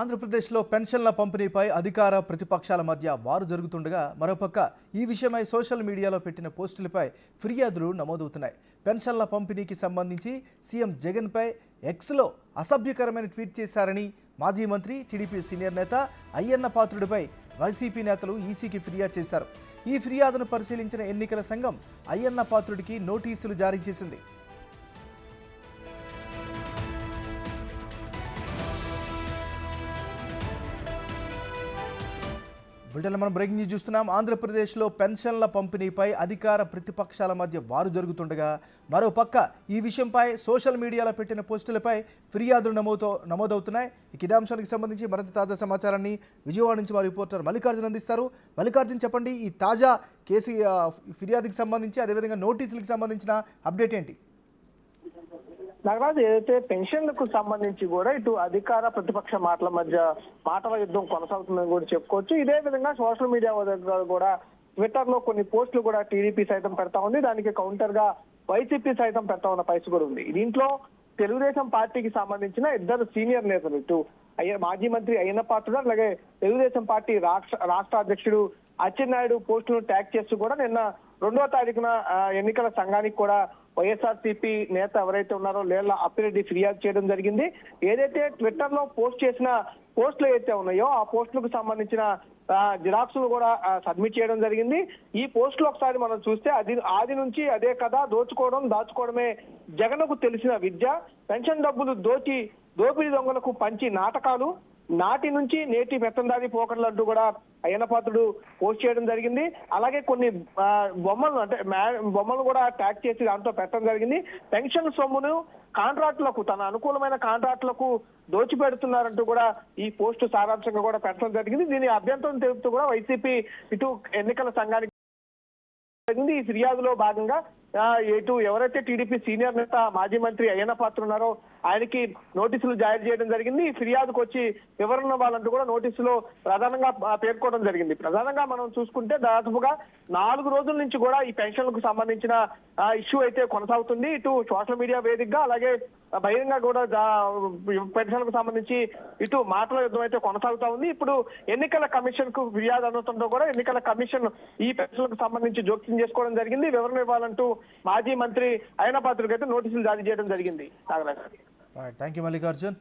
ఆంధ్రప్రదేశ్లో పెన్షన్ల పంపిణీపై అధికార ప్రతిపక్షాల మధ్య వారు జరుగుతుండగా మరోపక్క ఈ విషయమై సోషల్ మీడియాలో పెట్టిన పోస్టులపై ఫిర్యాదులు నమోదవుతున్నాయి. పెన్షన్ల పంపిణీకి సంబంధించి సీఎం జగన్పై ఎక్స్లో అసభ్యకరమైన ట్వీట్ చేశారని మాజీ మంత్రి టీడీపీ సీనియర్ నేత అయ్యన్న పాత్రుడిపై వైసీపీ నేతలు ఈసీకి ఫిర్యాదు చేశారు. ఈ ఫిర్యాదును పరిశీలించిన ఎన్నికల సంఘం అయ్యన్న పాత్రుడికి నోటీసులు జారీ చేసింది. బ్రిటన్లో మనం బ్రేకింగ్ న్యూస్ చూస్తున్నాం. ఆంధ్రప్రదేశ్లో పెన్షన్ల పంపిణీపై అధికార ప్రతిపక్షాల మధ్య వారు జరుగుతుండగా మరోపక్క ఈ విషయంపై సోషల్ మీడియాలో పెట్టిన పోస్టులపై ఫిర్యాదులు నమోదవుతున్నాయి. ఇదే అంశానికి సంబంధించి మరింత తాజా సమాచారాన్ని విజయవాడ నుంచి మా రిపోర్టర్ మల్లికార్జున్ అందిస్తారు. మల్లికార్జున్, చెప్పండి, ఈ తాజా కేసు ఫిర్యాదుకి సంబంధించి అదేవిధంగా నోటీసులకు సంబంధించిన అప్డేట్ ఏంటి? నాగరాజు, ఏదైతే పెన్షన్లకు సంబంధించి కూడా ఇటు అధికార ప్రతిపక్ష మాటల యుద్ధం కొనసాగుతుందని కూడా చెప్పుకోవచ్చు. ఇదే విధంగా సోషల్ మీడియా కూడా ట్విట్టర్ లో కొన్ని పోస్టులు కూడా టీడీపీ సైతం పెడతా ఉంది. దానికి కౌంటర్ గా వైసీపీ సైతం పెడతా ఉన్న పరిస్థితి కూడా ఉంది. దీంట్లో తెలుగుదేశం పార్టీకి సంబంధించిన ఇద్దరు సీనియర్ నేతలు, ఇటు మాజీ మంత్రి అయ్యన్న పాత్రుడు, అలాగే తెలుగుదేశం పార్టీ రాష్ట్ర అధ్యక్షుడు అచ్చెన్నాయుడు పోస్టులను ట్యాగ్ చేస్తూ కూడా నిన్న 2వ తారీఖున ఎన్నికల సంఘానికి కూడా వైఎస్ఆర్సీపీ నేత ఎవరైతే ఉన్నారో లేళ్ల అప్పిరెడ్డి ఫిర్యాదు చేయడం జరిగింది. ఏదైతే ట్విట్టర్ లో పోస్ట్ చేసిన పోస్టులు ఏదైతే ఉన్నాయో ఆ పోస్టులకు సంబంధించిన జిరాక్స్లు కూడా సబ్మిట్ చేయడం జరిగింది. ఈ పోస్టులు ఒకసారి మనం చూస్తే ఆది నుంచి అదే కథ, దాచుకోవడమే జగన్కు తెలిసిన విద్య, పెన్షన్ డబ్బులు దోపిడీ దొంగలకు పంచి నాటకాలు, నాటి నుంచి నేటి పెత్తందారి పోకడలు అంటూ కూడా అయ్యన్న పాత్రుడు పోస్ట్ చేయడం జరిగింది. అలాగే కొన్ని బొమ్మలు కూడా ట్యాగ్ చేసి దాంతో పెట్టడం జరిగింది. పెన్షన్ సొమ్మును కాంట్రాక్టులకు, తన అనుకూలమైన కాంట్రాక్టులకు దోచిపెడుతున్నారంటూ కూడా ఈ పోస్టు సారాంశంగా కూడా పెట్టడం జరిగింది. దీని అభ్యంతరం తెలుపుతూ కూడా వైసీపీ ఇటు ఎన్నికల సంఘానికి ఈ ఫిర్యాదులో భాగంగా ఇటు ఎవరైతే టీడీపీ సీనియర్ నేత మాజీ మంత్రి అయ్యన్న పాత్ర ఉన్నారో ఆయనకి నోటీసులు జారీ చేయడం జరిగింది. ఈ ఫిర్యాదుకు వచ్చి వివరణ ఇవ్వాలంటూ కూడా నోటీసులో ప్రధానంగా పేర్కోవడం జరిగింది. ప్రధానంగా మనం చూసుకుంటే దాదాపుగా 4 రోజుల నుంచి కూడా ఈ పెన్షన్లకు సంబంధించిన ఇష్యూ అయితే కొనసాగుతుంది. ఇటు సోషల్ మీడియా వేదికగా అలాగే బహిరంగ కూడా పెన్షన్లకు సంబంధించి ఇటు మాటల యుద్ధం అయితే కొనసాగుతా ఉంది. ఇప్పుడు ఎన్నికల కమిషన్ కు ఫిర్యాదు అందుతుందో కూడా ఎన్నికల కమిషన్ ఈ పెన్షన్లకు సంబంధించి జోక్యం చేసుకోవడం జరిగింది. వివరణ ఇవ్వాలంటూ మాజీ మంత్రి అయ్యన్న పాత్రుడికి అయితే నోటీసులు జారీ చేయడం జరిగింది. Thank you Mallikarjun.